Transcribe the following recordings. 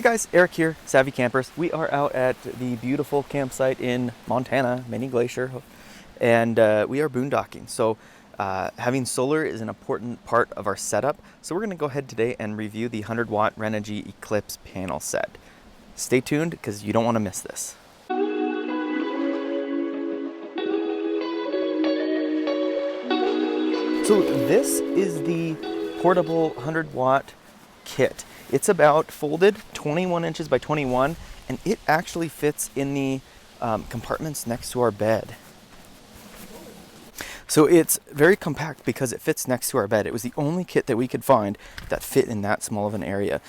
guys, Eric here, Savvy Campers. We are out at the beautiful campsite in Montana, Mini Glacier, and we are boondocking. So having solar is an important part of our setup. So we're going to go ahead today and review the 100-watt Renogy Eclipse panel set. Stay tuned because you don't want to miss this. So this is the portable 100-watt kit. It's about folded 21 inches by 21, and it actually fits in the compartments next to our bed. So it's very compact because it fits next to our bed. It was the only kit that we could find that fit in that small of an area.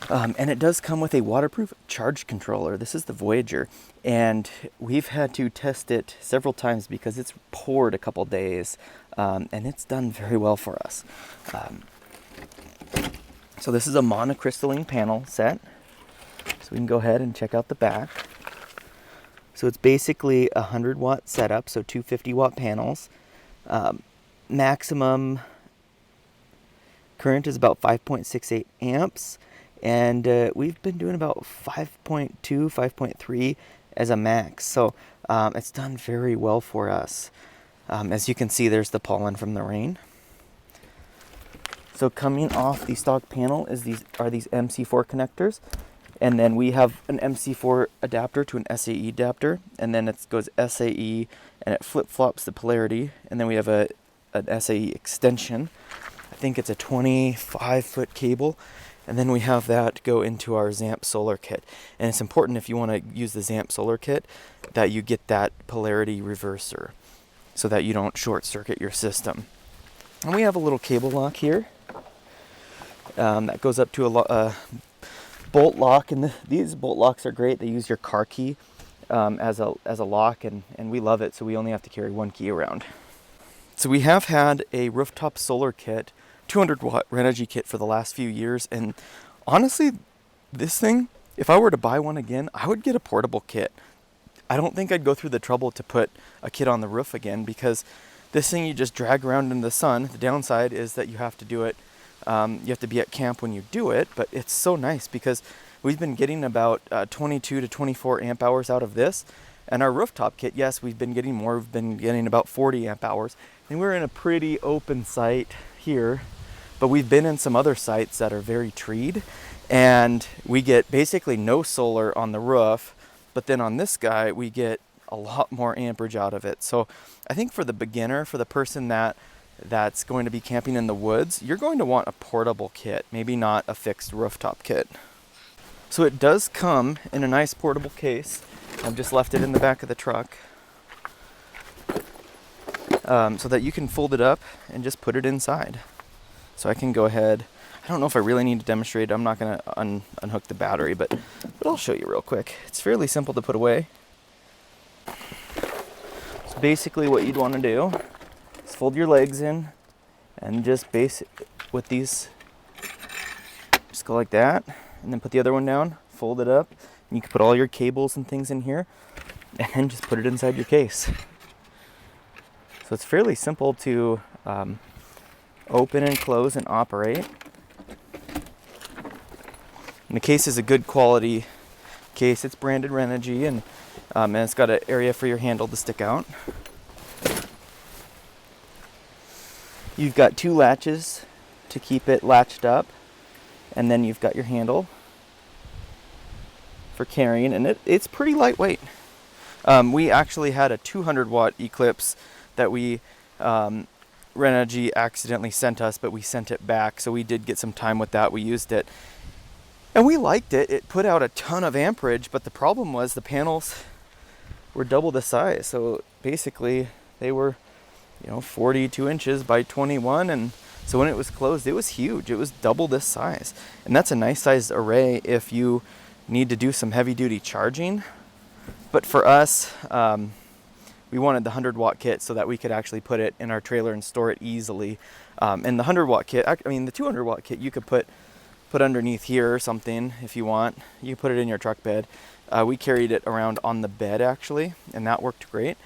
And it does come with a waterproof charge controller. This is the Voyager, and we've had to test it several times because it's poured a couple days, and it's done very well for us. So this is a monocrystalline panel set. So we can go ahead and check out the back. So it's basically a 100-watt setup, so two 50-watt panels. Maximum current is about 5.68 amps. And we've been doing about 5.2, 5.3 as a max. So it's done very well for us. As you can see, there's the pollen from the rain. So coming off the stock panel are these MC4 connectors. And then we have an MC4 adapter to an SAE adapter. And then it goes SAE and it flip-flops the polarity. And then we have an SAE extension. I think it's a 25-foot cable. And then we have that go into our ZAMP solar kit. And it's important if you want to use the ZAMP solar kit that you get that polarity reverser so that you don't short circuit your system. And we have a little cable lock here that goes up to a bolt lock. And these bolt locks are great. They use your car key as a lock, and we love it. So we only have to carry one key around. So we have had a rooftop solar kit, 200-watt Renogy kit for the last few years, and honestly, this thing, if I were to buy one again, I would get a portable kit. I don't think I'd go through the trouble to put a kit on the roof again, because this thing you just drag around in the sun. The downside is that you have to do it, you have to be at camp when you do it, but it's so nice because we've been getting about 22 to 24 amp hours out of this. And our rooftop kit, yes, we've been getting more. We've been getting about 40 amp hours. And we're in a pretty open site here. But we've been in some other sites that are very treed, and we get basically no solar on the roof, but then on this guy we get a lot more amperage out of it. So I think for the beginner, for the person that's going to be camping in the woods, you're going to want a portable kit, maybe not a fixed rooftop kit. So it does come in a nice portable case. I've just left it in the back of the truck so that you can fold it up and just put it inside. So I can go ahead. I don't know if I really need to demonstrate. I'm not going to unhook the battery, but I'll show you real quick. It's fairly simple to put away. So basically what you'd want to do is fold your legs in and just with these, just go like that, and then put the other one down, fold it up, and you can put all your cables and things in here, and then just put it inside your case. So it's fairly simple to open and close and operate. And the case is a good quality case. It's branded Renogy, and it's got an area for your handle to stick out. You've got two latches to keep it latched up, and then you've got your handle for carrying, and it's pretty lightweight. We actually had a 200-watt Eclipse that Renogy accidentally sent us, but we sent it back, so we did get some time with that. We used it, and we liked it. It put out a ton of amperage, but the problem was the panels were double the size. So basically, they were, 42 inches by 21, and so when it was closed, it was huge. It was double this size, and that's a nice sized array if you need to do some heavy-duty charging. But for us, we wanted the 100-watt kit so that we could actually put it in our trailer and store it easily. And the 100-watt kit, the 200-watt kit, you could put underneath here or something if you want. You put it in your truck bed. We carried it around on the bed actually, and that worked great.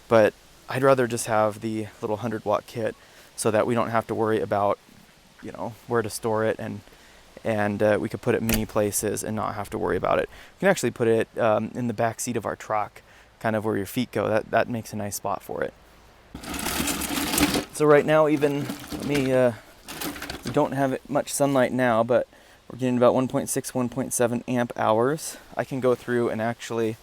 But I'd rather just have the little 100-watt kit so that we don't have to worry about, where to store it and and we could put it many places and not have to worry about it. You can actually put it in the back seat of our truck, kind of where your feet go. That makes a nice spot for it. So right now, even we don't have much sunlight now, but we're getting about 1.6, 1.7 amp hours. I can go through and actually,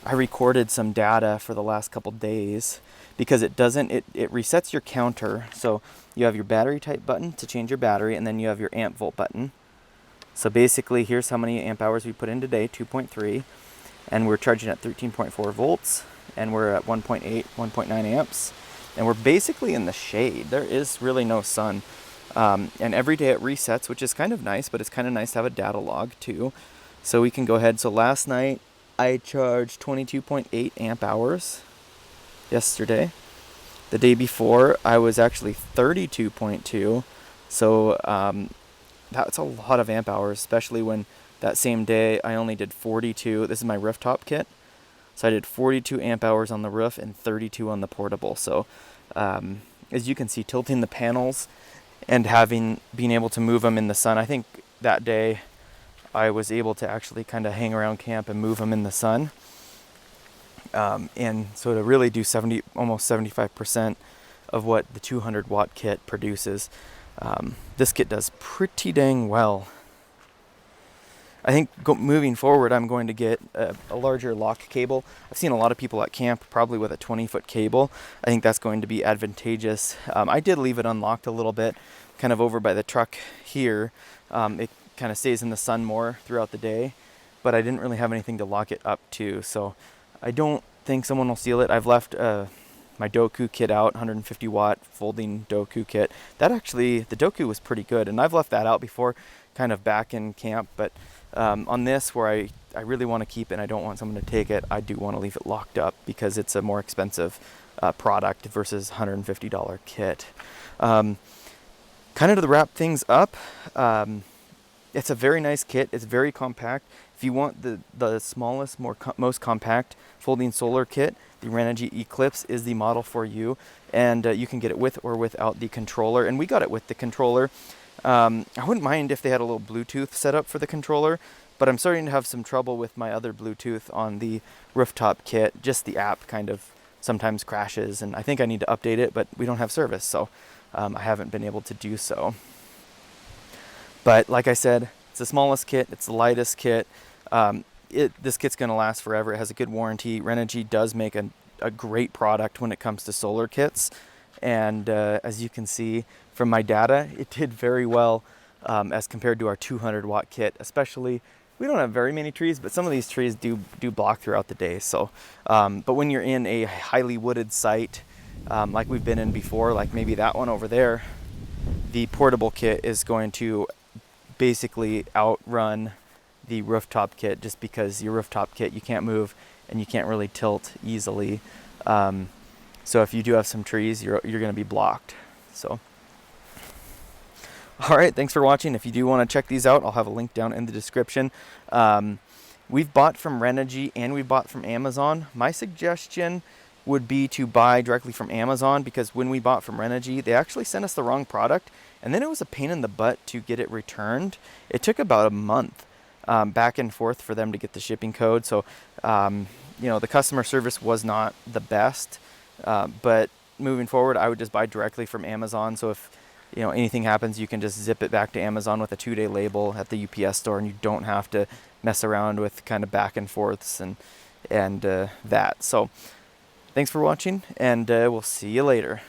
I recorded some data for the last couple days, because it resets your counter. So you have your battery type button to change your battery, and then you have your amp volt button. So basically, here's how many amp hours we put in today, 2.3, and we're charging at 13.4 volts, and we're at 1.8, 1.9 amps, and we're basically in the shade. There is really no sun. And every day it resets, which is kind of nice, but it's kind of nice to have a data log too. So we can go ahead. So last night I charged 22.8 amp hours. Yesterday, the day before, I was actually 32.2. So that's a lot of amp hours, especially when that same day I only did 42. This is my rooftop kit. So I did 42 amp hours on the roof and 32 on the portable. So as you can see, tilting the panels and being able to move them in the sun. I think that day I was able to actually kind of hang around camp and move them in the sun. And so to really do almost 75% of what the 200 watt kit produces, this kit does pretty dang well. I think moving forward, I'm going to get a larger lock cable. I've seen a lot of people at camp probably with a 20-foot cable. I think that's going to be advantageous. I did leave it unlocked a little bit, kind of over by the truck here. It kind of stays in the sun more throughout the day, but I didn't really have anything to lock it up to, so I don't think someone will steal it. I've left my Doku kit out, 150 watt folding Doku kit. That actually, the Doku was pretty good, and I've left that out before, kind of back in camp, but on this, where I really want to keep it and I don't want someone to take it, I do want to leave it locked up because it's a more expensive product versus $150 kit. Kind of to wrap things up, it's a very nice kit. It's very compact. If you want the smallest, most compact folding solar kit, the Renogy Eclipse is the model for you, and you can get it with or without the controller, and we got it with the controller. I wouldn't mind if they had a little Bluetooth set up for the controller, but I'm starting to have some trouble with my other Bluetooth on the rooftop kit. Just the app kind of sometimes crashes, and I think I need to update it, but we don't have service, so I haven't been able to do so. But like I said, it's the smallest kit, it's the lightest kit. This kit's going to last forever. It has a good warranty. Renogy does make a great product when it comes to solar kits. And as you can see from my data, it did very well as compared to our 200 watt kit. Especially, we don't have very many trees, but some of these trees do block throughout the day. So, but when you're in a highly wooded site, like we've been in before, like maybe that one over there, the portable kit is going to basically outrun the rooftop kit, just because your rooftop kit you can't move and you can't really tilt easily. So if you do have some trees, you're going to be blocked. So, all right, thanks for watching. If you do want to check these out, I'll have a link down in the description. We've bought from Renogy and we've bought from Amazon. My suggestion would be to buy directly from Amazon, because when we bought from Renogy, they actually sent us the wrong product, and then it was a pain in the butt to get it returned. It took about a month back and forth for them to get the shipping code. So, the customer service was not the best. But moving forward, I would just buy directly from Amazon. So if anything happens, you can just zip it back to Amazon with a 2-day label at the UPS store, and you don't have to mess around with kind of back and forths and that. So thanks for watching, and we'll see you later.